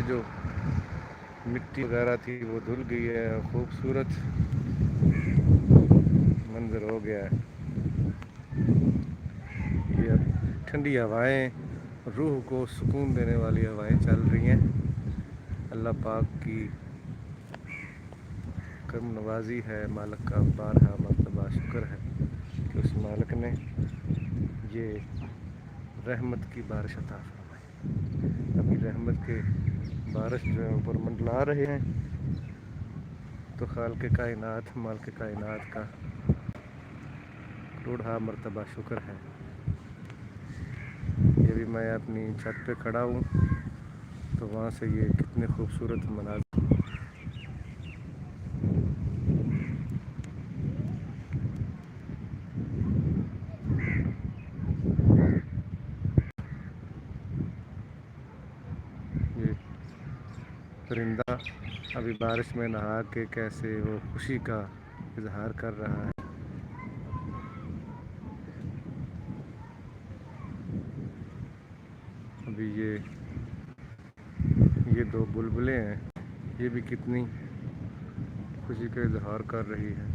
जो मिट्टी वगैरह थी वो धुल गई है, खूबसूरत मंजर हो गया है। ये अब ठंडी हवाएं, रूह को सुकून देने वाली हवाएं चल रही हैं। अल्लाह पाक की करम नवाजी है, मालिक का बारहा मर्तबा शुक्र है कि उस मालिक ने ये रहमत की बारिश अता फरमाई। अभी रहमत के बारिश जो है ऊपर मंडला रहे हैं, तो खालिक कायनात, मालिक कायनात का करोड़ा मर्तबा शुक्र है। ये भी मैं अपनी छत पे खड़ा हूँ, तो वहाँ से ये कितने खूबसूरत मनाज़र। ये परिंदा अभी बारिश में नहा के कैसे वो खुशी का इजहार कर रहा है। अभी ये दो बुलबुलें हैं, ये भी कितनी खुशी का इजहार कर रही है।